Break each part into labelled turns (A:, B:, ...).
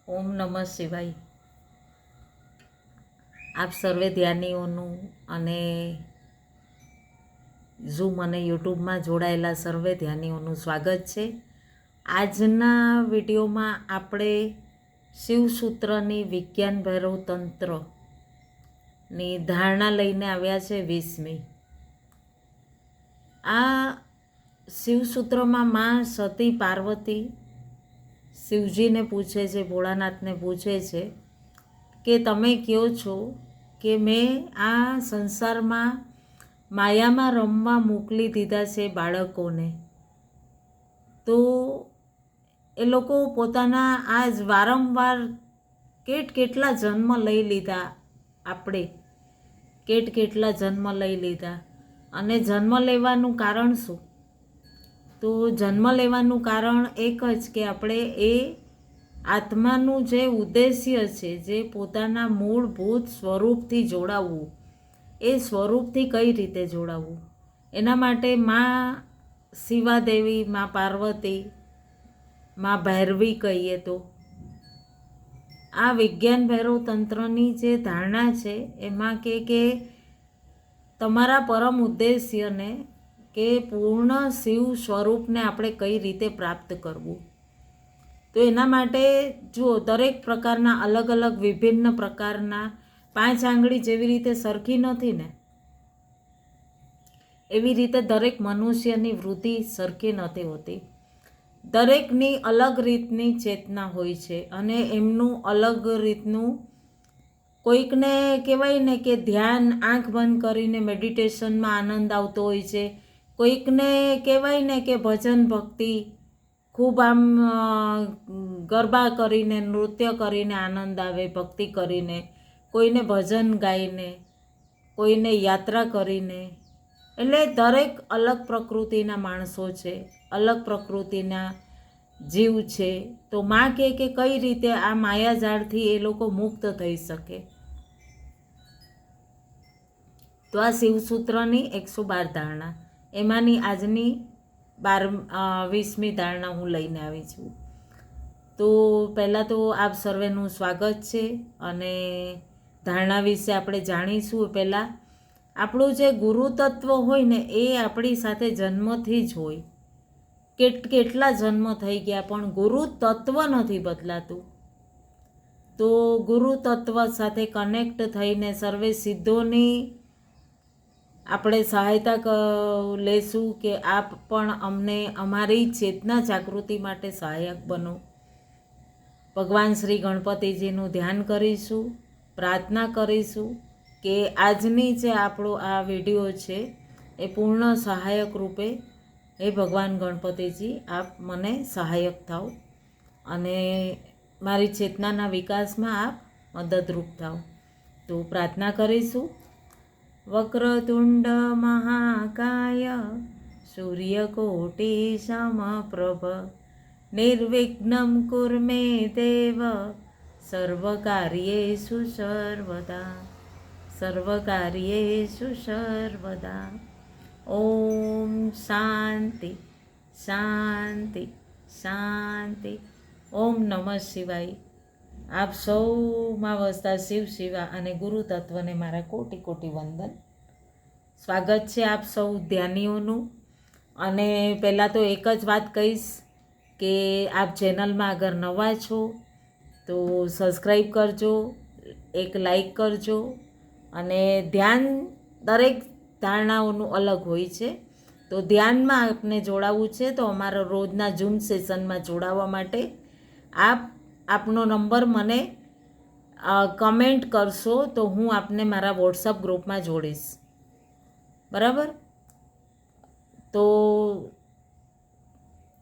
A: ઓમ નમઃ શિવાય. આપ સર્વે ધ્યાનીઓનું અને ઝૂમ અને યુટ્યુબમાં જોડાયેલા સર્વે ધ્યાનીઓનું સ્વાગત છે. આજના વિડીયોમાં આપણે શિવસૂત્રની વિજ્ઞાન ભૈરવ તંત્રની ધારણા લઈને આવ્યા છે 20મી. આ શિવસૂત્રમાં માં સતી પાર્વતી શિવજીને પૂછે છે, ભોળાનાથને પૂછે છે કે તમે કહો છો કે મેં આ સંસારમાં માયામાં રમવા મોકલી દીધા છે બાળકોને, તો એ લોકો પોતાના આજ વારંવાર કેટલા જન્મ લઈ લીધા, આપણે કેટલા જન્મ લઈ લીધા, અને જન્મ લેવાનું કારણ શું? તો જન્મ લેવાનું કારણ એક જ કે આપણે એ આત્માનું જે ઉદ્દેશ્ય છે, જે પોતાના મૂળભૂત સ્વરૂપથી જોડાવવું, એ સ્વરૂપથી કઈ રીતે જોડાવવું, એના માટે માં શિવાદેવી, માં પાર્વતી, માં ભૈરવી કહીએ તો આ વિજ્ઞાન ભૈરવ તંત્રની જે ધારણા છે એમાં કે તમારા પરમ ઉદ્દેશ્યને કે પૂર્ણ શિવ સ્વરૂપને આપણે કઈ રીતે પ્રાપ્ત કરવું. તો એના માટે જુઓ, દરેક પ્રકારના અલગ અલગ વિભિન્ન પ્રકારના 5 આંગળી જેવી રીતે સરખી નથી ને, એવી રીતે દરેક મનુષ્યની વૃત્તિ સરખી નથી હોતી. દરેકની અલગ રીતની ચેતના હોય છે અને એમનું અલગ રીતનું, કોઈકને કહેવાય ને કે ધ્યાન આંખ બંધ કરીને મેડિટેશનમાં આનંદ આવતો હોય છે, કોઈકને કહેવાય ને કે ભજન ભક્તિ ખૂબ આમ ગરબા કરીને, નૃત્ય કરીને આનંદ આવે, ભક્તિ કરીને, કોઈને ભજન ગાઈને, કોઈને યાત્રા કરીને. એટલે દરેક અલગ પ્રકૃતિના માણસો છે, અલગ પ્રકૃતિના જીવ છે. તો માં કે કઈ રીતે આ માયાજાળથી એ લોકો મુક્ત થઈ શકે. તો આ શિવસૂત્રની 112 ધારણા, એમાંની આજની 20મી ધારણા હું લઈને આવી છું. તો પહેલાં તો આપ સર્વેનું સ્વાગત છે અને ધારણા વિશે આપણે જાણીશું. પહેલાં આપણું જે ગુરુ તત્વ હોય ને, એ આપણી સાથે જન્મથી જ હોય. કેટલા જન્મ થઈ ગયા પણ ગુરુ તત્વ નથી બદલાતું. તો ગુરુ તત્વ સાથે કનેક્ટ થઈને સર્વે સિદ્ધોની આપણે સહાયતા લેશું કે આપ પણ અમને અમારી ચેતના જાગૃતિ માટે સહાયક બનો. ભગવાન શ્રી ગણપતિજીનું ધ્યાન કરીશું, પ્રાર્થના કરીશું કે આજની જે આપણો આ વિડીયો છે એ પૂર્ણ સહાયક રૂપે, હે ભગવાન ગણપતિજી આપ મને સહાયક થાઓ અને મારી ચેતનાના વિકાસમાં આપ મદદરૂપ થાઓ. તો પ્રાર્થના કરીશું. વક્રતુંડ મહાકાય સૂર્યકોટી સમપ્રભ નિર્વિઘ્નમ કુર્મે દેવ સર્વકાર્યેષુ સર્વદા. ઓમ શાંતિ શાંતિ શાંતિ. ઓમ નમઃ શિવાય. આપ સૌમાં વસતા શિવ શિવા અને ગુરુ તત્વને મારા કોટી કોટી વંદન. સ્વાગત છે આપ સૌ ધ્યાનીઓનું. અને પહેલાં તો એક જ વાત કહીશ કે આપ ચેનલમાં અગર નવા છો તો સબસ્ક્રાઈબ કરજો, એક લાઈક કરજો. અને ધ્યાન દરેક ધારણાઓનું અલગ હોય છે, તો ધ્યાનમાં આપને જોડાવવું છે તો અમારા રોજના ઝૂમ સેશનમાં જોડાવા માટે આપનો નંબર મને કમેન્ટ કરશો તો હું આપને મારા વોટ્સઅપ ગ્રુપમાં જોડીશ. બરાબર? તો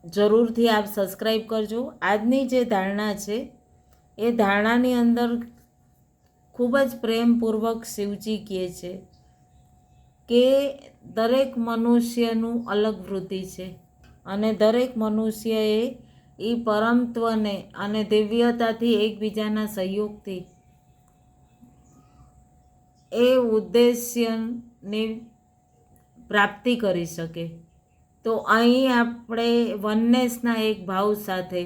A: જરૂરથી આપ સબસ્ક્રાઈબ કરજો. આજની જે ધારણા છે એ ધારણાની અંદર ખૂબ જ પ્રેમપૂર્વક શિવજી કહે છે કે દરેક મનુષ્યનું અલગ વૃત્તિ છે અને દરેક મનુષ્યએ એ પરમત્વને અને દિવ્યતાથી એકબીજાના સહયોગથી એ ઉદ્દેશ્યની પ્રાપ્તિ કરી શકે. તો અહીં આપણે વનનેસના એક ભાવ સાથે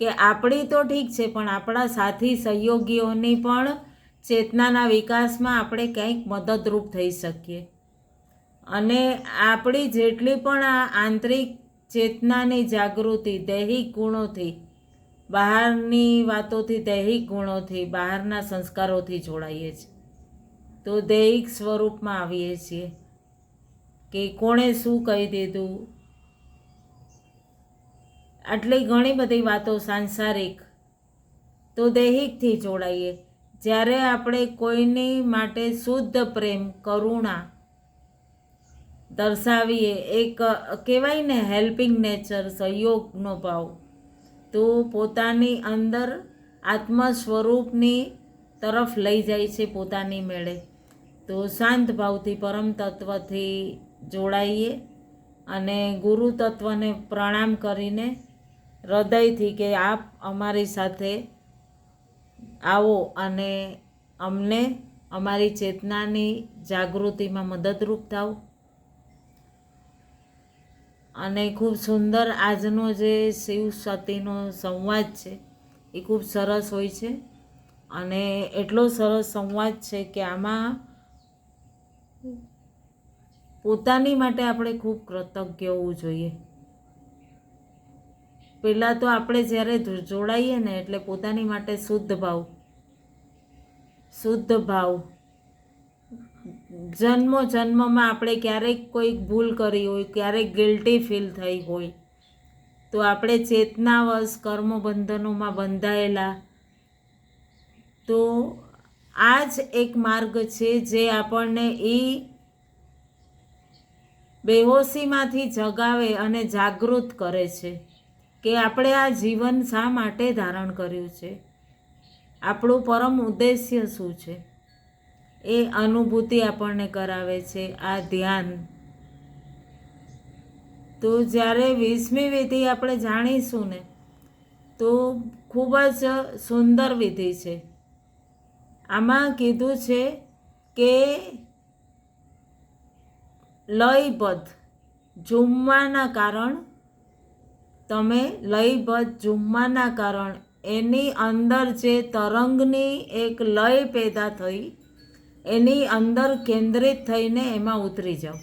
A: કે આપણી તો ઠીક છે, પણ આપણા સાથી સહયોગીઓની પણ ચેતનાના વિકાસમાં આપણે કંઈક મદદરૂપ થઈ શકીએ. અને આપણી જેટલી પણ આ આંતરિક ચેતનાની જાગૃતિ દૈહિક ગુણોથી, બહારની વાતોથી, દૈહિક ગુણોથી, બહારના સંસ્કારોથી જોડાઈએ છીએ, તો દૈહિક સ્વરૂપમાં આવીએ છીએ કે કોણે શું કહી દીધું, આટલી ઘણી બધી વાતો સાંસારિક, તો દૈહિકથી જોડાઈએ. જ્યારે આપણે કોઈની માટે શુદ્ધ પ્રેમ, કરુણા દર્શાવીએ, એક કહેવાય ને હેલ્પિંગ નેચર, સહયોગનો ભાવ, તો પોતાની અંદર આત્મ સ્વરૂપની તરફ લઈ જાય છે પોતાની મેળે. તો શાંત ભાવથી પરમ તત્વથી જોડાઈએ અને ગુરુ તત્વને પ્રણામ કરીને હૃદયથી કે આપ અમારી સાથે આવો અને અમને અમારી ચેતનાની જાગૃતિમાં મદદરૂપ થાવ. અને ખૂબ સુંદર આજનો જે શિવ સતીનો સંવાદ છે એ ખૂબ સરસ હોય છે. અને એટલો સરસ સંવાદ છે કે આમાં પોતાની માટે આપણે ખૂબ કૃતજ્ઞ હોવું જોઈએ. પહેલાં તો આપણે જ્યારે જોડાઈએ ને એટલે પોતાની માટે શુદ્ધ ભાવ, જન્મો જન્મમાં આપણે ક્યારેક કોઈક ભૂલ કરી હોય, ક્યારેક ગિલ્ટી ફીલ થઈ હોય, તો આપણે ચેતનાવશ કર્મબંધનોમાં બંધાયેલા, તો આ જ એક માર્ગ છે જે આપણને એ બેહોશીમાંથી જગાવે અને જાગૃત કરે છે કે આપણે આ જીવન શા માટે ધારણ કર્યું છે, આપણું પરમ ઉદ્દેશ્ય શું છે, એ અનુભૂતિ આપણને કરાવે છે આ ધ્યાન. તો જ્યારે 20મી વિધિ આપણે જાણીશું ને, તો ખૂબ જ સુંદર વિધિ છે. આમાં કીધું છે કે લયબદ્ધ ઝૂમવાના કારણ, તમે લયબદ્ધ ઝૂમવાના કારણ એની અંદર જે તરંગની એક લય પેદા થઈ, એની અંદર કેન્દ્રિત થઈને એમાં ઉતરી જાઓ.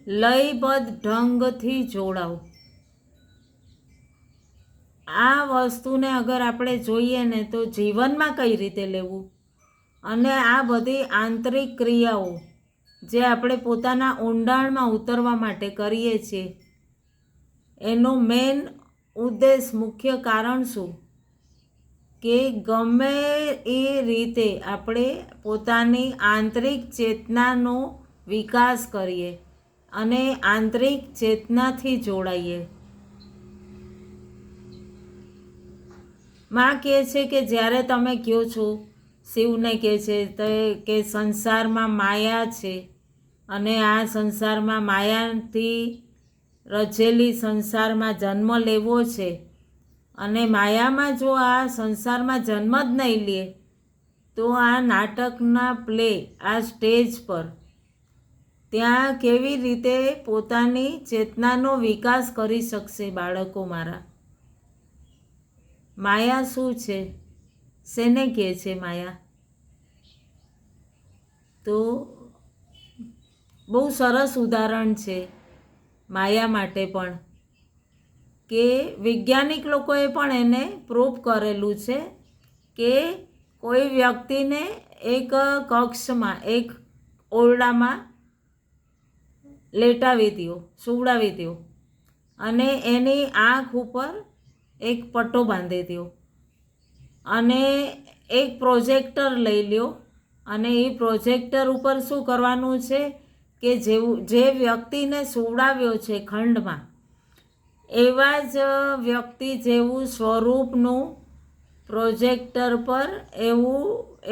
A: લયબદ્ધ ઢંગથી જોડાઓ. આ વસ્તુને અગર આપણે જોઈએ ને તો જીવનમાં કઈ રીતે લેવું, અને આ બધી આંતરિક ક્રિયાઓ જે આપણે પોતાના ઊંડાણમાં ઉતરવા માટે કરીએ છીએ, એનો મેઇન ઉદ્દેશ, મુખ્ય કારણ શું, કે ગમે એ રીતે આપણે પોતાની આંતરિક ચેતનાનો વિકાસ કરીએ અને આંતરિક ચેતનાથી જોડાઈએ. માં કહે છે કે જ્યારે તમે કહો છો, શિવને કહે છે તો કે સંસારમાં માયા છે અને આ સંસારમાં માયાથી રચેલી સંસારમાં જન્મ લેવો છે, અને માયામાં જો આ સંસારમાં જન્મ જ નહીં લે તો આ નાટકના પ્લે, આ સ્ટેજ પર ત્યાં કેવી રીતે પોતાની ચેતનાનો વિકાસ કરી શકશે બાળકો મારા? માયા શું છે? શેને કહે છે માયા? તો બહુ સરસ ઉદાહરણ છે માયા માટે પણ, કે વૈજ્ઞાનિક લોકોએ પણ એને પ્રૂવ કરેલું છે કે કોઈ વ્યક્તિને એક કક્ષમાં, એક ઓરડામાં લેટાવી દો, સુવડાવી દો, અને એની આંખ ઉપર એક પટ્ટો બાંધી દો, અને એક પ્રોજેક્ટર લઈ લ્યો, અને એ પ્રોજેક્ટર ઉપર શું કરવાનું છે કે જે વ્યક્તિને સુવડાવ્યો છે ખંડમાં, એવા જ વ્યક્તિ જેવું સ્વરૂપનું પ્રોજેક્ટર પર એવું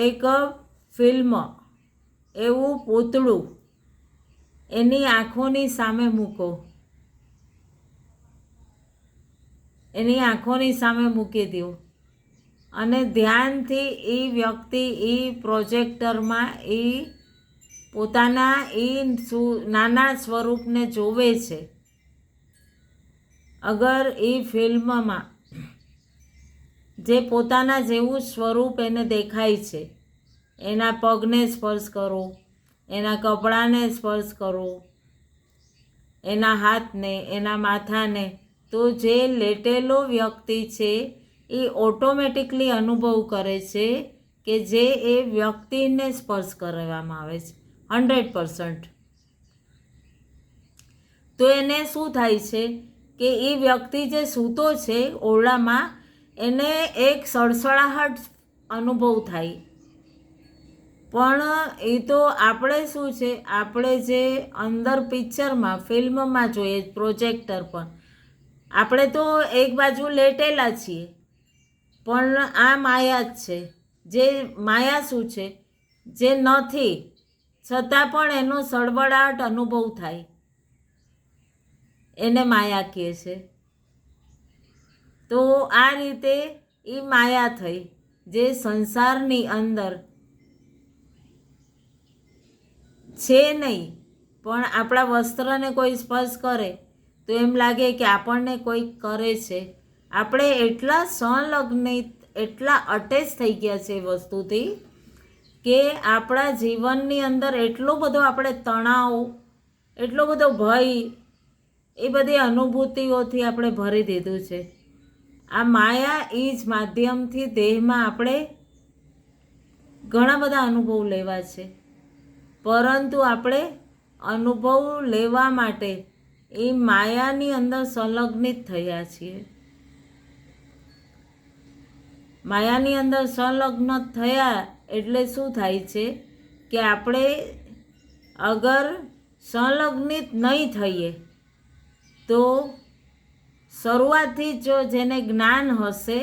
A: એક ફિલ્મ, એવું પૂતળું એની આંખોની સામે મૂકો, એની આંખોની સામે મૂકી દો, અને ધ્યાનથી એ વ્યક્તિ એ પ્રોજેક્ટરમાં એ પોતાના એ નાના સ્વરૂપને જોવે છે. અગર એ ફિલ્મમાં જે પોતાના જેવું સ્વરૂપ એને દેખાય છે, એના પગને સ્પર્શ કરો, એના કપડાને સ્પર્શ કરો, એના હાથને, એના માથાને, તો જે લેટેલો વ્યક્તિ છે એ ઓટોમેટિકલી અનુભવ કરે છે કે જે એ વ્યક્તિને સ્પર્શ કરવામાં આવે છે 100%. તો એને શું થાય છે કે એ વ્યક્તિ જે સૂતો છે ઓરડામાં, એને એક સળસળાહટ અનુભવ થાય. પણ એ તો આપણે શું છે, આપણે જે અંદર પિક્ચરમાં ફિલ્મમાં જોઈએ પ્રોજેક્ટર પર, આપણે તો એક બાજુ લેટેલા છીએ, પણ આ માયા જ છે. જે માયા શું છે, જે નથી છતાં પણ એનો સળવળાટ અનુભવ થાય, એને માયા કહે છે. તો આ રીતે એ માયા થઈ, જે સંસારની અંદર છે નહીં, પણ આપણા વસ્ત્રને કોઈ સ્પર્શ કરે તો એમ લાગે કે આપણને કોઈક કરે છે. આપણે એટલા સંલગ્નિત, એટલા અટેચ થઈ ગયા છે એ વસ્તુથી કે આપણા જીવનની અંદર એટલો બધો આપણે તણાવ, એટલો બધો ભય, એ બધી અનુભૂતિઓથી આપણે ભરી દીધું છે. આ માયા એ જ માધ્યમથી દેહમાં આપણે ઘણા બધા અનુભવ લેવા છે, પરંતુ આપણે અનુભવ લેવા માટે એ માયાની અંદર સંલગ્નિત થયા છીએ. માયાની અંદર સંલગ્ન થયા એટલે શું થાય છે કે આપણે અગર સંલગ્નિત નહીં થઈએ તો શરૂઆતથી જો જેને જ્ઞાન હશે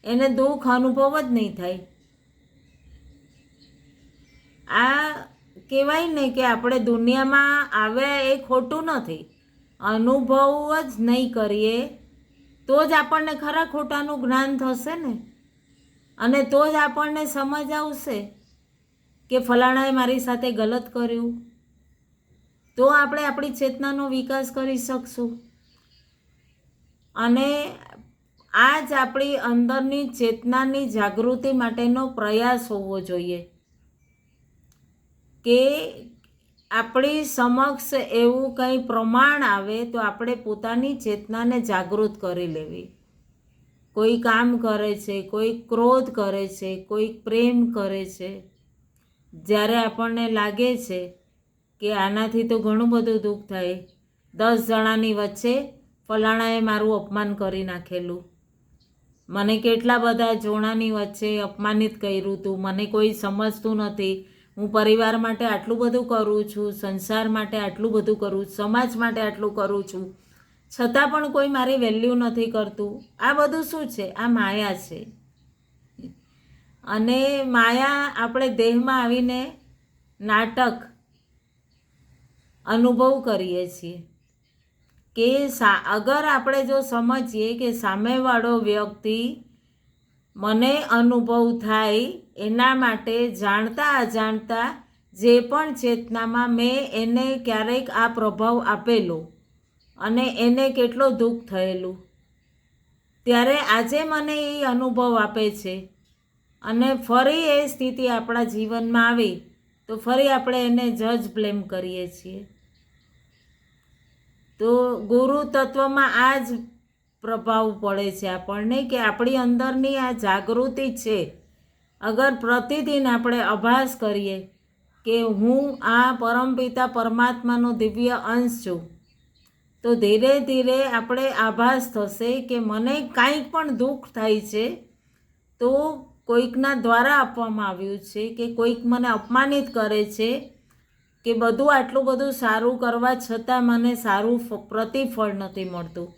A: એને દુઃખ અનુભવ જ નહીં થાય. આ કહેવાય ને કે આપણે દુનિયામાં આવ્યા એ ખોટું નથી, અનુભવ જ નહીં કરીએ તો જ આપણને ખરા ખોટાનું જ્ઞાન થશે ને, અને તો જ આપણને સમજ આવશે કે ફલાણાએ મારી સાથે ગલત કર્યું. તો આપણે આપણી ચેતનાનો વિકાસ કરી શકશું. અને આ જ આપણી અંદરની ચેતનાની જાગૃતિ માટેનો પ્રયાસ હોવો જોઈએ કે આપણી સમક્ષ એવું કંઈ પ્રમાણ આવે તો આપણે પોતાની ચેતનાને જાગૃત કરી લેવી. કોઈ કામ કરે છે, કોઈ ક્રોધ કરે છે, કોઈ પ્રેમ કરે છે, જ્યારે આપણને લાગે છે કે આનાથી તો ઘણું બધું દુઃખ થાય, 10 જણાની વચ્ચે ફલાણાએ મારું અપમાન કરી નાખેલું, મને કેટલા બધા જોણાની વચ્ચે અપમાનિત કર્યું હતું, મને કોઈ સમજતું નથી, હું પરિવાર માટે આટલું બધું કરું છું, સંસાર માટે આટલું બધું કરું છું, સમાજ માટે આટલું કરું છું, છતાં પણ કોઈ મારી વેલ્યુ નથી કરતું. આ બધું શું છે? આ માયા છે. અને માયા આપણે દેહમાં આવીને નાટક અનુભવ કરીએ છીએ કે અગર આપણે જો સમજીએ કે સામેવાળો વ્યક્તિ મને અનુભવ થાય એના માટે જાણતા અજાણતા જે પણ ચેતનામાં મેં એને ક્યારેક આ પ્રભાવ આપેલો અને એને કેટલો દુઃખ થયેલું, ત્યારે આજે મને એ અનુભવ આપે છે અને ફરી એ સ્થિતિ આપણા જીવનમાં આવી તો ફરી આપણે એને જજ બ્લેમ કરીએ છીએ. તો ગુરુ તત્વમાં આ જ પ્રભાવ પડે છે આપણને કે આપણી અંદરની આ જાગૃતિ છે. અગર પ્રતિદિન આપણે અભ્યાસ કરીએ કે હું આ પરમપિતા પરમાત્માનો દિવ્ય અંશ છું, તો ધીરે ધીરે આપણે આભાસ થશે કે મને કાંઈ પણ દુઃખ થાય છે તો કોઈકના દ્વારા આપવામાં આવ્યું છે, કે કોઈક મને અપમાનિત કરે છે, કે બધું આટલું બધું સારું કરવા છતાં મને સારું પ્રતિફળ નથી મળતું.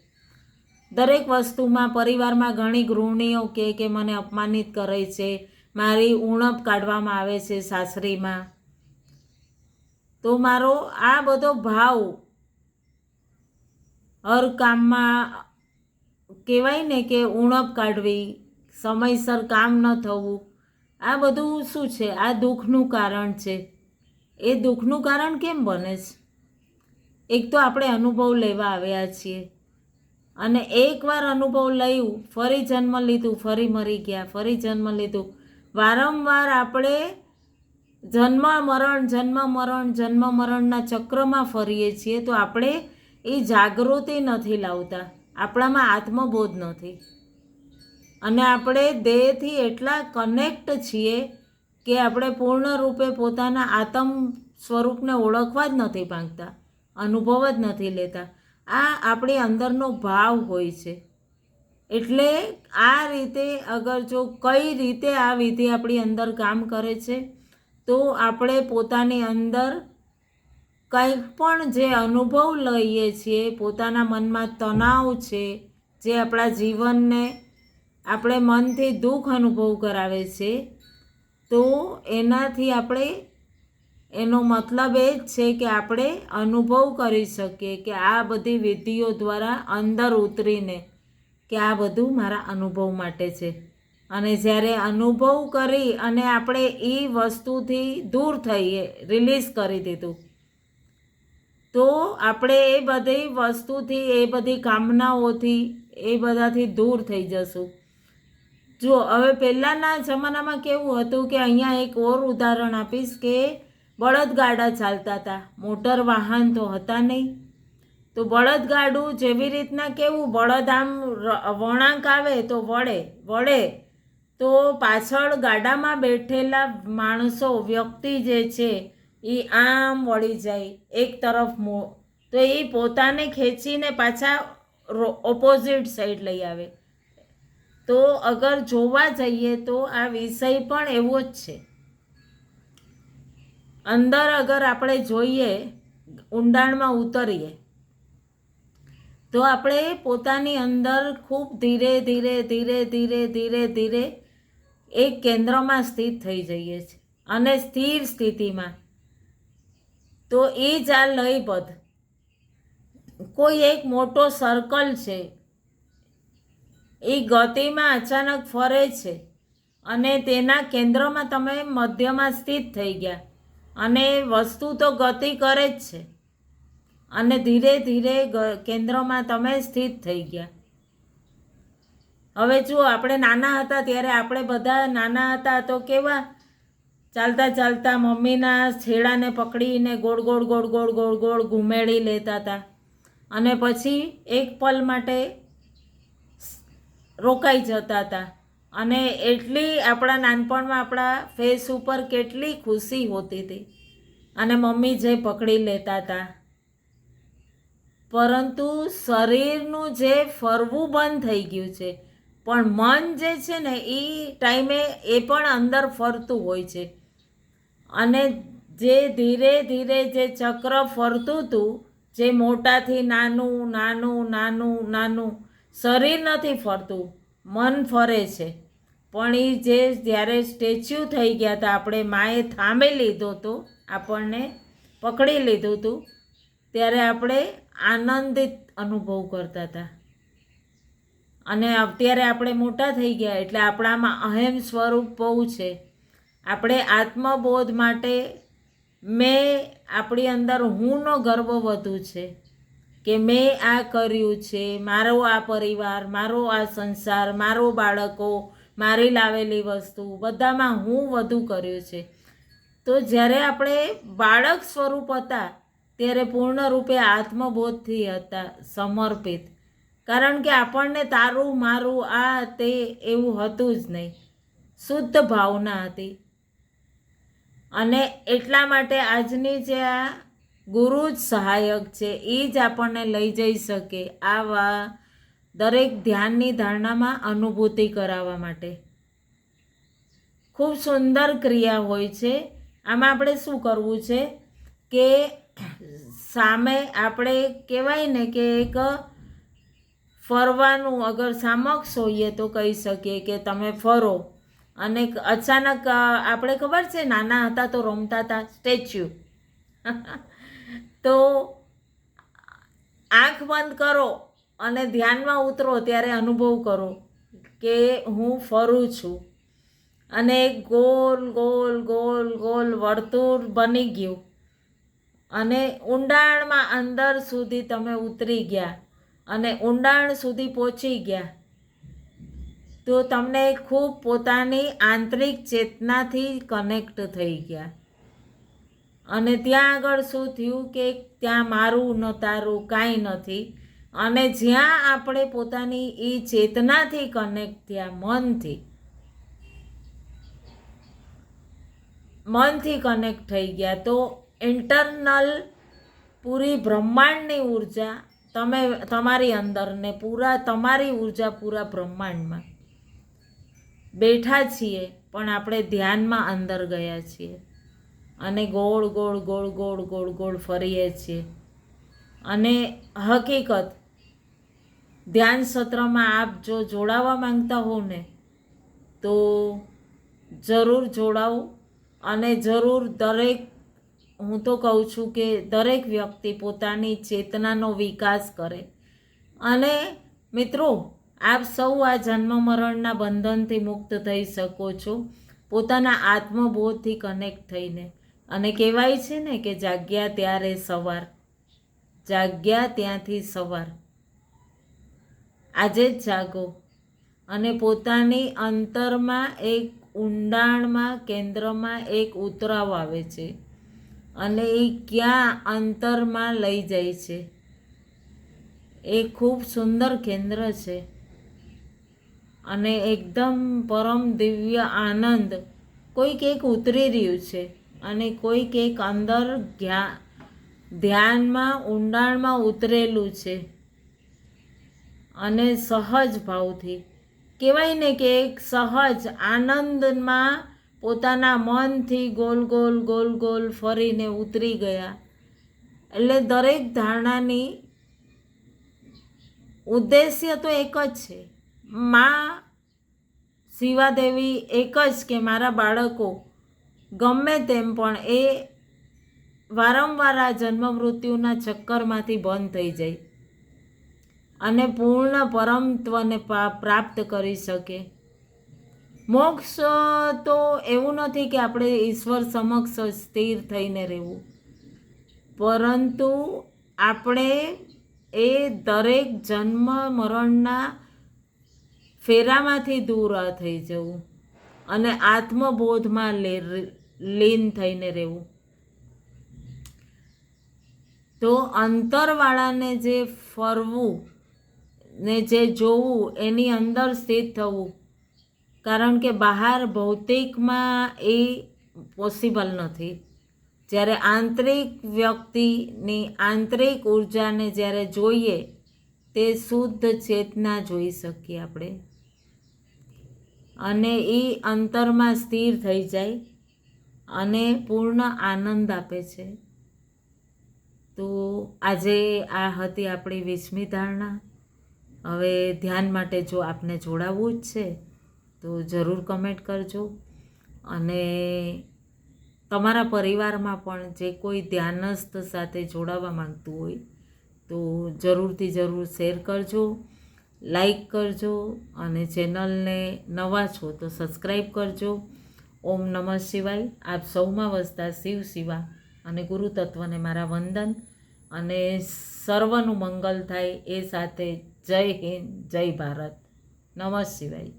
A: દરેક વસ્તુમાં પરિવારમાં ઘણી ગૃહિણીઓ કે મને અપમાનિત કરે છે, મારી ઉણપ કાઢવામાં આવે છે સાસરીમાં, તો મારો આ બધો ભાવ હર કામમાં કહેવાય ને કે ઉણપ કાઢવી, સમયસર કામ ન થવું, આ બધું શું છે? આ દુઃખનું કારણ છે. એ દુઃખનું કારણ કેમ બને છે? એક તો આપણે અનુભવ લેવા આવ્યા છીએ અને એકવાર અનુભવ લયું, ફરી જન્મ લીધું, ફરી મરી ગયા, ફરી જન્મ લીધું. વારંવાર આપણે જન્મ મરણના ચક્રમાં ફરીએ છીએ. તો આપણે એ જાગૃતિ નથી લાવતા, આપણામાં આત્મબોધ નથી. અને આપણે દેહથી એટલા કનેક્ટ છીએ કે આપણે પૂર્ણ રૂપે પોતાના આત્મ સ્વરૂપને ઓળખવા જ નથી માંગતા, અનુભવ જ નથી લેતા. આ આપણી અંદરનો ભાવ હોય છે. એટલે આ રીતે અગર જો કઈ રીતે આ વિધિ આપણી અંદર કામ કરે છે, તો આપણે પોતાની અંદર કંઈ પણ જે અનુભવ લઈએ છીએ, પોતાના મનમાં તણાવ છે, જે આપણા જીવનને આપણે મનથી દુઃખ અનુભવ કરાવે છે, તો એનાથી આપણે એનો મતલબ એ જ છે કે આપણે અનુભવ કરી શકીએ કે આ બધી વિધિઓ દ્વારા અંદર ઉતરીને કે આ બધું મારા અનુભવ માટે છે. અને જ્યારે અનુભવ કરી અને આપણે એ વસ્તુથી દૂર થઈએ, રિલીઝ કરી દીધું, તો આપણે એ બધી વસ્તુથી, એ બધી કામનાઓથી, એ બધાથી દૂર થઈ જશું. જો હવે પહેલાંના જમાનામાં કેવું હતું કે અહીંયા એક ઓર ઉદાહરણ આપીશ કે બળદગાડા ચાલતા હતા, મોટર વાહન તો હતા નહીં. તો બળદગાડું જેવી રીતના કેવું, બળદ આમ વળાંક આવે તો વળે તો પાછળ ગાડામાં બેઠેલા માણસો, વ્યક્તિ જે છે એ આમ વળી જાય એક તરફ, તો એ પોતાને ખેંચીને પાછા ઓપોઝિટ સાઈડ લઈ આવે. તો અગર જોવા જઈએ તો આ વિષય પણ એવો જ છે. અંદર અગર આપણે જોઈએ, ઊંડાણમાં ઉતરીએ, તો આપણે પોતાની અંદર ખૂબ ધીરે ધીરે એક કેન્દ્રમાં સ્થિત થઈ જઈએ છીએ. અને સ્થિર સ્થિતિમાં તો એ જ આ લયબદ્ધ કોઈ એક મોટો સર્કલ છે, એ ગતિમાં અચાનક ફરે છે અને તેના કેન્દ્રમાં તમે મધ્યમાં સ્થિત થઈ ગયા. અને વસ્તુ તો ગતિ કરે જ છે અને ધીરે ધીરે કેન્દ્રમાં તમે સ્થિત થઈ ગયા. હવે જુઓ, આપણે નાના હતા ત્યારે આપણે બધા નાના હતા તો કેવા ચાલતા ચાલતા મમ્મીના છેડાને પકડીને ગોળ ગોળ ઘૂમેડી લેતા હતા. અને પછી એક પલ માટે રોકાઈ જતા હતા. અને એટલી આપણા નાનપણમાં આપણા ફેસ ઉપર કેટલી ખુશી હોતી હતી અને મમ્મી જે પકડી લેતા હતા. પરંતુ શરીરનું જે ફરવું બંધ થઈ ગયું છે, પણ મન જે છે ને એ ટાઈમે એ પણ અંદર ફરતું હોય છે. અને જે ધીરે ધીરે જે ચક્ર ફરતું હતું, જે મોટાથી નાનું શરીર નથી ફરતું, મન ફરે છે. પણ એ જે જ્યારે સ્ટેચ્યુ થઈ ગયા હતા, આપણે માએ થાંભી લીધો હતો, આપણને પકડી લીધું હતું, ત્યારે આપણે આનંદિત અનુભવ કરતા હતા. અને અત્યારે આપણે મોટા થઈ ગયા એટલે આપણામાં અહેમ સ્વરૂપ બહુ છે. આપણે આત્મબોધ માટે આપણી અંદર હુંનો ગર્વ વધુ છે કે મેં આ કર્યું છે, મારો આ પરિવાર, મારો આ સંસાર, મારો બાળકો, મારી લાવેલી વસ્તુ, બધામાં હું વધુ કર્યું છે. તો જ્યારે આપણે બાળક સ્વરૂપ હતા ત્યારે પૂર્ણ રૂપે આત્મબોધથી હતા, સમર્પિત. કારણ કે આપણને તારું મારું આ તે એવું હતું જ નહીં, શુદ્ધ ભાવના હતી. અને એટલા માટે આજની જે આ ગુરુ જ સહાયક છે, એ જ આપણને લઈ જઈ શકે આવા દરેક ધ્યાનની ધારણામાં અનુભૂતિ કરાવવા માટે. ખૂબ સુંદર ક્રિયા હોય છે. આમાં આપણે શું કરવું છે કે સામે આપણે કહેવાય ને કે એક ફરવાનું, અગર સામક્ષ હોઈએ તો કહી શકીએ કે તમે ફરો. અને અચાનક આપણે ખબર છે નાના હતા તો રમતા હતા સ્ટેચ્યુ. તો આંખ બંધ કરો અને ધ્યાનમાં ઉતરો ત્યારે અનુભવ કરો કે હું ફરું છું. અને ગોલ વર્તુળ બની ગયું અને ઊંડાણમાં અંદર સુધી તમે ઉતરી ગયા. અને ઊંડાણ સુધી પહોંચી ગયા તો તમને ખૂબ પોતાની આંતરિક ચેતનાથી કનેક્ટ થઈ ગયા. અને ત્યાં આગળ શું થયું કે ત્યાં મારું ન તારું કાંઈ નથી. અને જ્યાં આપણે પોતાની એ ચેતનાથી કનેક્ટ થયા, મનથી કનેક્ટ થઈ ગયા, તો ઇન્ટરનલ પૂરી બ્રહ્માંડની ઉર્જા તમારી અંદર ને તમારી ઉર્જા પૂરા બ્રહ્માંડમાં બેઠા છીએ, પણ આપણે ધ્યાનમાં અંદર ગયા છીએ અને ગોળ ગોળ ગોળ ગોળ ગોળ ગોળ ફરીએ છીએ. અને હકીકત ધ્યાન સત્રમાં આપ જો જોડાવા માંગતા હો ને તો જરૂર જોડાવો. અને જરૂર હું તો કહું છું કે દરેક વ્યક્તિ પોતાની ચેતનાનો વિકાસ કરે. અને મિત્રો, આપ સૌ આ જન્મ મરણના બંધનથી મુક્ત થઈ શકો છો પોતાના આત્મબોધથી કનેક્ટ થઈને. અને કહેવાય છે ને કે જાગ્યા ત્યારે સવાર, જાગ્યા ત્યાંથી સવાર. આજે જ જાગો અને પોતાની અંતરમાં એક ઊંડાણમાં કેન્દ્રમાં એક ઉતરાવ આવે છે અને એ ક્યાં અંતરમાં લઈ જાય છે. એ ખૂબ સુંદર કેન્દ્ર છે અને એકદમ પરમ દિવ્ય આનંદ. કોઈક એક ઉતરી રહ્યું છે અને કોઈક એક અંદર ધ્યાનમાં ઊંડાણમાં ઉતરેલું છે. અને સહજ ભાવથી કહેવાય ને કે એક સહજ આનંદમાં પોતાના મનથી ગોલ ગોલ ગોલ ગોલ ફરીને ઉતરી ગયા. એટલે દરેક ધારણાની ઉદ્દેશ્ય તો એક જ છે. માં શિવાદેવી એક જ કે મારા બાળકો ગમે તેમ પણ એ વારંવાર આ જન્મ મૃત્યુના ચક્કરમાંથી બંધ થઈ જાય અને પૂર્ણ પરમત્વને પ્રાપ્ત કરી શકે. મોક્ષ તો એવું નથી કે આપણે ઈશ્વર સમક્ષ સ્થિર થઈને રહેવું, પરંતુ આપણે એ દરેક જન્મ મરણના ફેરામાંથી દૂર થઈ જવું અને આત્મબોધમાં લીન થઈને રહેવું. તો અંતરવાળાને જે ફરવું ને જે જોવું, એની અંદર સ્થિત થવું, કારણ કે બહાર ભૌતિકમાં એ પોસિબલ નથી. જ્યારે આંતરિક વ્યક્તિની આંતરિક ઉર્જાને જ્યારે જોઈએ તે શુદ્ધ ચેતના જોઈ શકીએ આપણે અને એ અંતરમાં સ્થિર થઈ જાય અને પૂર્ણ આનંદ આપે છે. તો આજે આ હતી આપણી 20મી ધારણા. હવે ધ્યાન માટે જો આપને જોડાવવું જ છે તો જરૂર કમેન્ટ કરજો. અને તમારા પરિવારમાં પણ જે કોઈ ધ્યાનસ્થ સાથે જોડાવા માંગતું હોય તો જરૂરથી જરૂર શેર કરજો, લાઈક કરજો અને ચેનલને નવા છો તો સબસ્ક્રાઈબ કરજો. ઓમ નમઃ શિવાય. આપ સૌમાં વસતા શિવ શિવા અને ગુરુ તત્વને મારા વંદન અને સર્વનું મંગલ થાય એ સાથે જય હિન્દ, જય ભારત. નમઃ શિવાય.